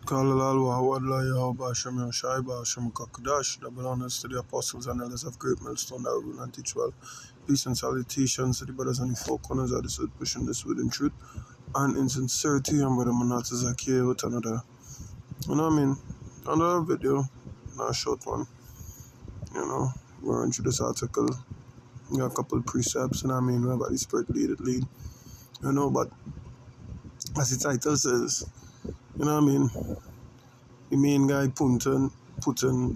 Kalal Wawadla Yahweh Hashem Shaiba Hashem Kakadash, double honors to the apostles and elders of Great Millstone that rule and teach well. Peace and salutations to the brothers and the four corners of this earth, pushing this within truth and in sincerity. And Brother Manat is here with another, another video, not a short one. We're going through this article. We got a couple of precepts, whereby the Spirit lead. But as the title says, the main guy Putin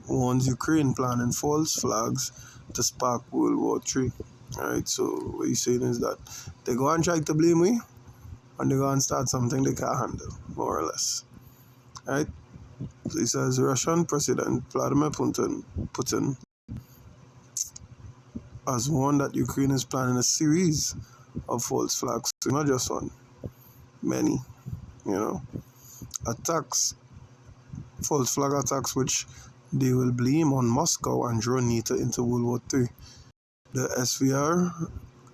warns Ukraine planning false flags to spark World War III. Alright, so what he's saying is that they go and try to blame me, and they go and start something they can't handle, more or less. Right? So he says Russian President Vladimir Putin has warned that Ukraine is planning a series of false flags, not just one, many, attacks, false flag attacks, which they will blame on Moscow and draw NATO into World War III. The SVR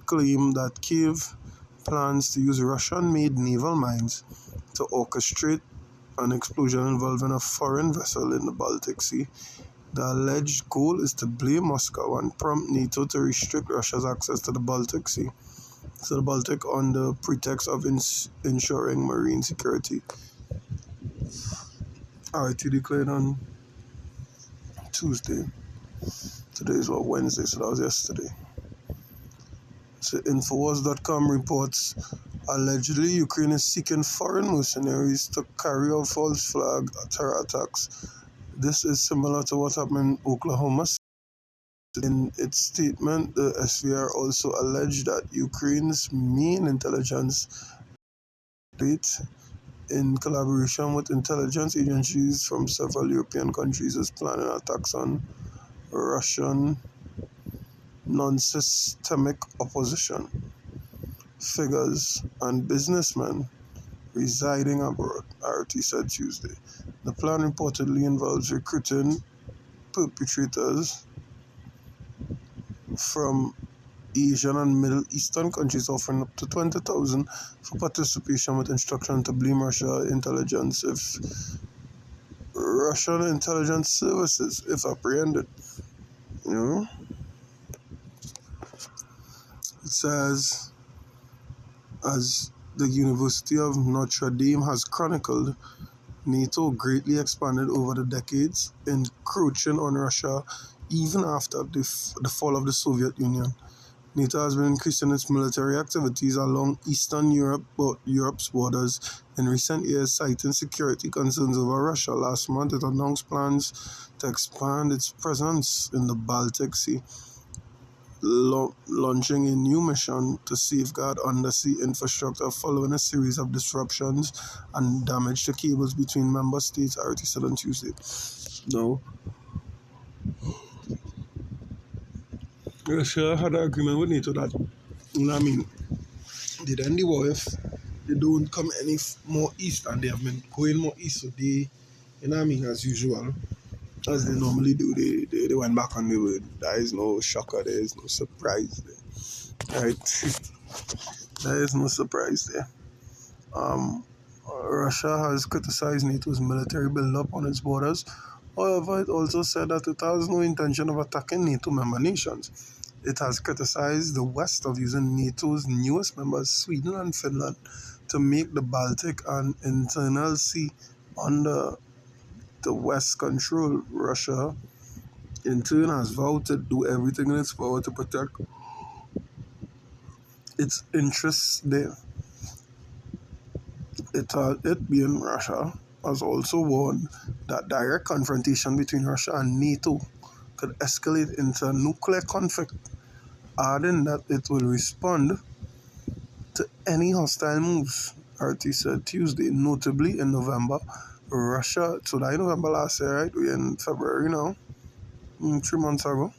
claimed that Kiev plans to use Russian-made naval mines to orchestrate an explosion involving a foreign vessel in the Baltic Sea. The alleged goal is to blame Moscow and prompt NATO to restrict Russia's access to the Baltic Sea, so the Baltic, on the pretext of ensuring marine security. RT declared on Tuesday. Today is Wednesday, so that was yesterday. So Infowars.com reports allegedly Ukraine is seeking foreign mercenaries to carry out false flag terror attacks. This is similar to what happened in Oklahoma. In its statement, the SVR also alleged that Ukraine's main intelligence state, in collaboration with intelligence agencies from several European countries, is planning attacks on Russian non-systemic opposition figures and businessmen residing abroad, RT said Tuesday. The plan reportedly involves recruiting perpetrators from Asian and Middle Eastern countries, offering up to $20,000 for participation, with instruction to blame Russia intelligence if Russian intelligence services if apprehended. It says, as the University of Notre Dame has chronicled, NATO greatly expanded over the decades, encroaching on Russia even after the fall of the Soviet Union. NATO has been increasing its military activities along Eastern Europe's borders in recent years, citing security concerns over Russia. Last month, it announced plans to expand its presence in the Baltic Sea, launching a new mission to safeguard undersea infrastructure following a series of disruptions and damage to cables between member states, RT said on Tuesday. No. Russia had an agreement with NATO that, they end the war if they don't come any more east, and they have been going more east, so they, as usual, as they normally do, they went back on the word. There is no shocker, there is no surprise there. Right? There is no surprise there. Russia has criticized NATO's military build-up on its borders. However, it also said that it has no intention of attacking NATO member nations. It has criticized the West of using NATO's newest members, Sweden and Finland, to make the Baltic an internal sea under the West control. Russia, in turn, has vowed to do everything in its power to protect its interests there. It being Russia, has also warned that direct confrontation between Russia and NATO could escalate into a nuclear conflict, adding that it will respond to any hostile moves, RT said Tuesday. Notably, in November, Russia, so that in November last year, right? We're in February now, 3 months ago.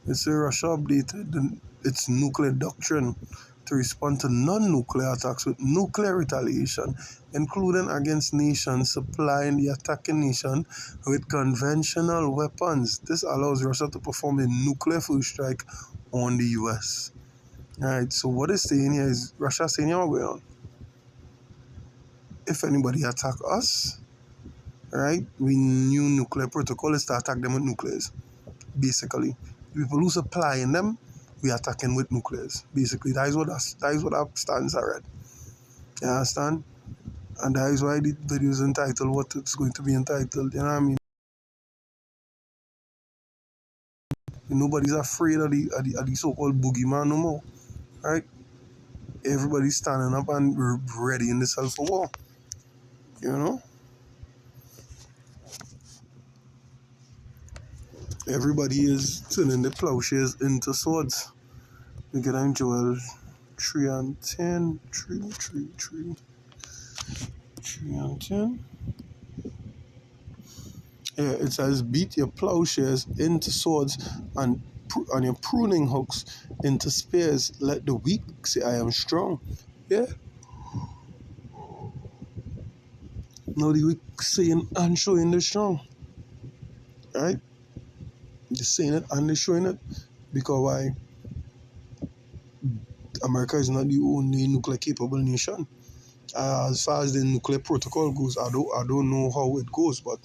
It said Russia updated its nuclear doctrine to respond to non-nuclear attacks with nuclear retaliation, including against nations supplying the attacking nation with conventional weapons. This allows Russia to perform a nuclear first strike on the US. Alright, so what it's saying here is Russia saying, what's going on? If anybody attack us, right? We knew nuclear protocol is to attack them with nuclears, basically. The people who supplying them, we attacking with nuclears. Basically, that is what our stance are at. You understand? And that is why the video is entitled what it's going to be entitled. You know what I mean? Nobody's afraid of the so-called boogeyman no more, right? Everybody's standing up and ready in themselves for war. You know? Everybody is turning the plowshares into swords. Look at I'm Joel 3 and 10. 3 and 10. Yeah, it says beat your plowshares into swords and your pruning hooks into spears. Let the weak say I am strong. Yeah. Now the weak saying and showing the strong. Right? They're saying it and they're showing it. Because why? America is not the only nuclear capable nation. As far as the nuclear protocol goes, I don't know how it goes, but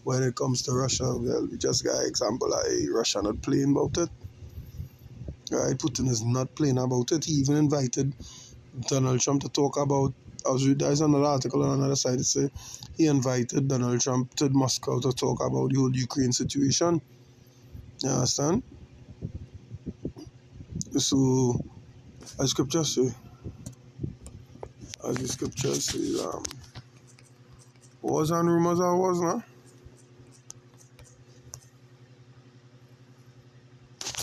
when it comes to Russia, well, we just got an example like Russia not playing about it. Right? Putin is not playing about it. He even invited Donald Trump to talk about. There's another article on another side that say he invited Donald Trump to Moscow to talk about the whole Ukraine situation. You understand? So, as scripture say, as the scripture says, wars and rumors are wars, now.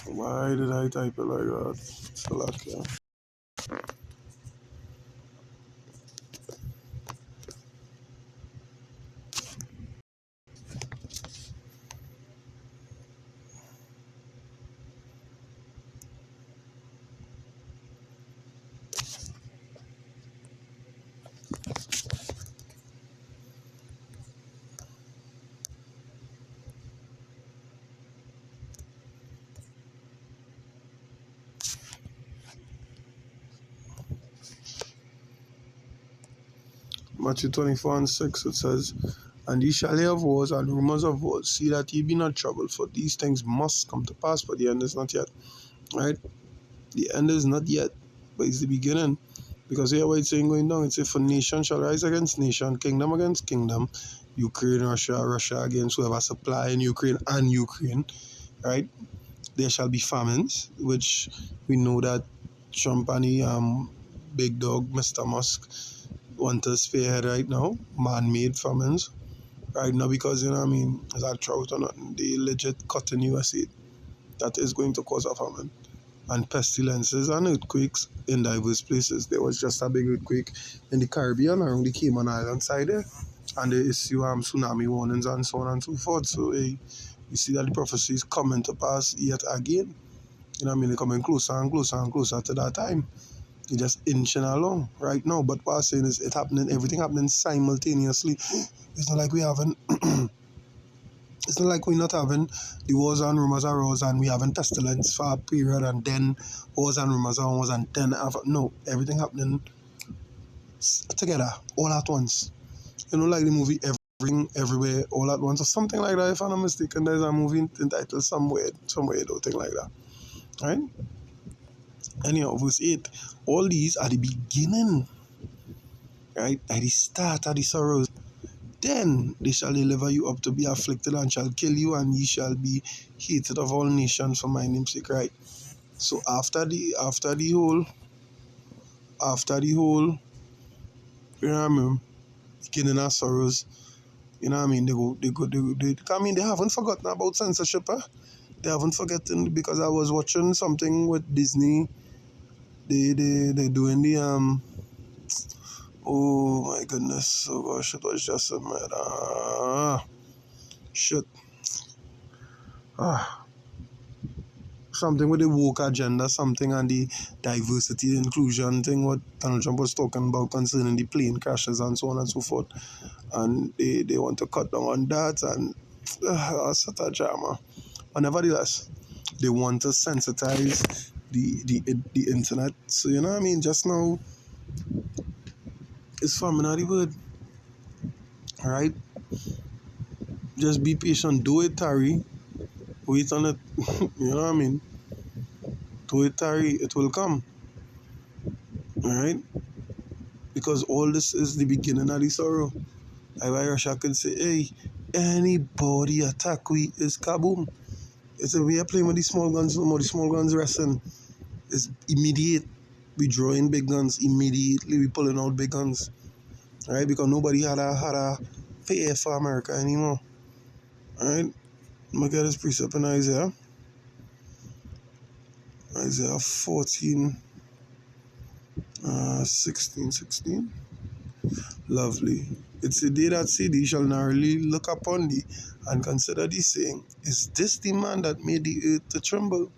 Why did I type it like that? So like, yeah. Matthew 24 and 6, it says, and ye shall hear of wars and rumors of wars. See that ye be not troubled, for these things must come to pass, but the end is not yet. Right? The end is not yet, but it's the beginning. Because here what it's saying going down, it's if a nation shall rise against nation, kingdom against kingdom, Ukraine, Russia against whoever supply in Ukraine and Ukraine, right? There shall be famines, which we know that Trump and the big dog, Mr. Musk, want to spearhead right now, man-made famines. Right now, because, you know what I mean, is that drought or nothing, they legit cutting USA. That is going to cause a famine. And pestilences and earthquakes in diverse places. There was just a big earthquake in the Caribbean around the Cayman Island side there, and they issue tsunami warnings and so on and so forth. So you see that the prophecy is coming to pass yet again. You know what I mean? They're coming closer and closer and closer to that time. You're just inching along right now. But what I'm saying is everything happening simultaneously. It's not like we haven't it's not like we're not having the wars and rumors of wars and we having pestilence for a period and then wars and rumors of wars and then no, everything happening together all at once. You know, like the movie Everything Everywhere All at Once or something like that. If I'm not mistaken, there's a movie entitled Somewhere, thing like that. Right? Anyhow, verse 8. All these are the beginning, right? At the start of the sorrows. Then they shall deliver you up to be afflicted and shall kill you, and ye shall be hated of all nations for my name's sake, right? So after the whole, you know what I mean, beginning of sorrows, you know what I mean, I mean, they haven't forgotten about censorship, eh? They haven't forgotten, because I was watching something with Disney. They doing the oh my goodness, oh gosh, it was just a shit. Something with the woke agenda, something and the diversity, inclusion thing, what Donald Trump was talking about concerning the plane crashes and so on and so forth. And they want to cut down on that, and that's such a drama. But nevertheless, they want to sensitize the internet. So, you know what I mean? Just now, it's forming out the word, right? Just be patient. Do it, Tari. Wait on it. You know what I mean? Do it, Tari. It will come. All right? Because all this is the beginning of the sorrow. I Russia could say, hey, anybody attack we is kaboom. It's a we are playing with the small guns no more. The small guns resting. It's immediate. We drawing big guns immediately. We pulling out big guns. All right? Because nobody had a fear for America anymore. All right? I'm going to get this precept in Isaiah. Isaiah 14, 16. Lovely. It's the day that say thee shall narrowly look upon thee and consider thee, saying, is this the man that made the earth to tremble,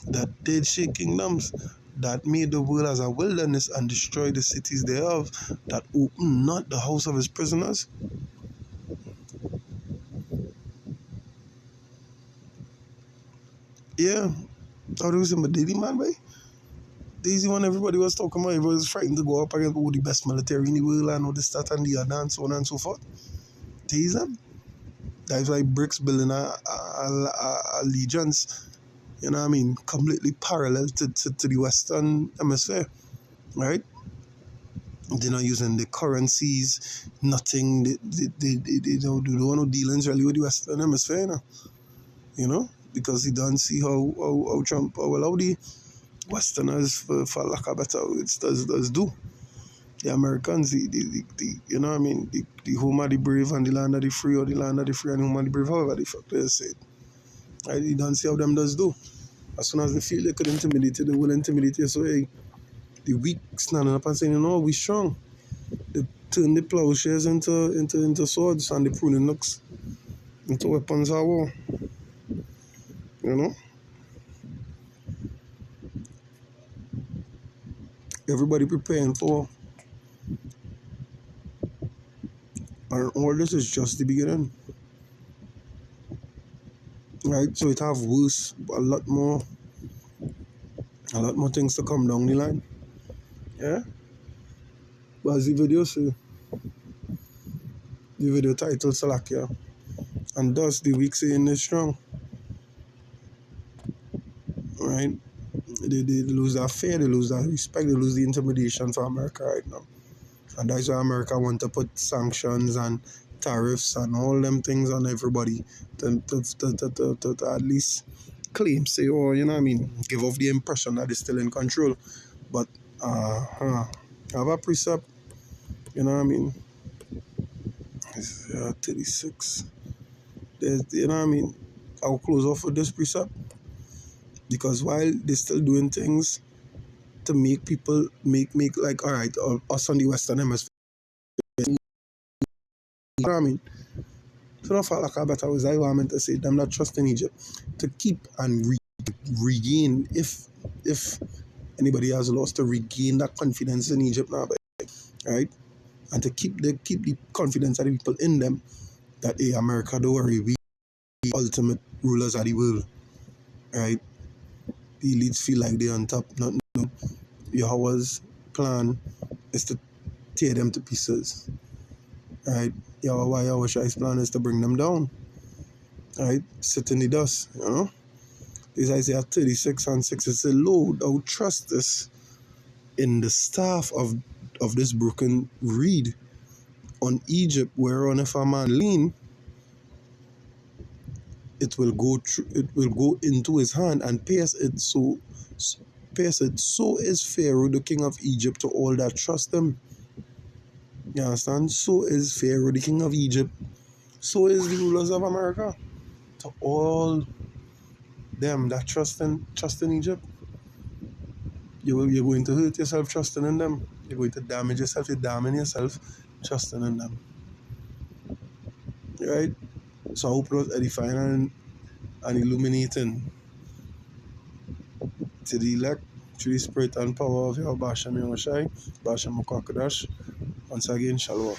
that did shake kingdoms, that made the world as a wilderness and destroyed the cities thereof, that opened not the house of his prisoners? Yeah. How do you say, but did the man, boy? Daisy one everybody was talking about, everybody was frightened to go up against all the best military in the world and all this, that, and the other, and so on and so forth. Daisy them. That's why BRICS building a allegiance, you know what I mean, completely parallel to the Western Hemisphere, right? They're not using the currencies, nothing. They don't do no dealings really with the Western Hemisphere, you know, because they don't see how Trump, how the Westerners, for lack of better words, does do. The Americans, the you know what I mean, the home of the brave and the land of the free, or the land of the free and the home of the brave, however the fuck they say it. Right? You don't see how them does do. As soon as they feel they could intimidate you, they will intimidate you. So hey, the weak standing up and saying, you know, we strong. They turn the plowshares into swords and the pruning hooks into weapons of war. You know? Everybody preparing for, and all this is just the beginning. Right? So it have worse, a lot more things to come down the line. Yeah? But as the video say, the video title Salakia, and thus the weak saying is strong. Right? They lose that fear, they lose that respect, they lose the intimidation for America right now. And that's why America want to put sanctions and tariffs and all them things on everybody to at least claim, say, oh, you know what I mean, give off the impression that they're still in control. But have a precept, you know what I mean? It's 36. There's, you know what I mean? I'll close off with this precept. Because while they're still doing things to make people make like, all right, us on the Western Hemisphere, you know what I mean? So not for like a better was I meant to say them not trusting Egypt to keep and regain, if anybody has lost, to regain that confidence in Egypt now, right? And to keep the confidence of the people in them that, hey, America, don't worry, we ultimate rulers of the world, right? The elites feel like they're on top. Not no. Yahweh's plan is to tear them to pieces, right? Yahweh's plan is to bring them down, right? Sit in the dust, you know? This Isaiah 36 and 6, it says, Lo, thou trustest in the staff of this broken reed on Egypt, whereon if a man lean, it will go into his hand and pierce it. So is Pharaoh, the king of Egypt, to all that trust him. You understand? So is Pharaoh, the king of Egypt. So is the rulers of America, to all them that trust in Egypt. You're going to hurt yourself trusting in them. You're going to damage yourself. You're damning yourself trusting in them. Right? So I hope it was edifying and illuminating to the elect through the spirit and power of your Bashem Yahushai, Bashem Mukakadash. Once again, Shalom.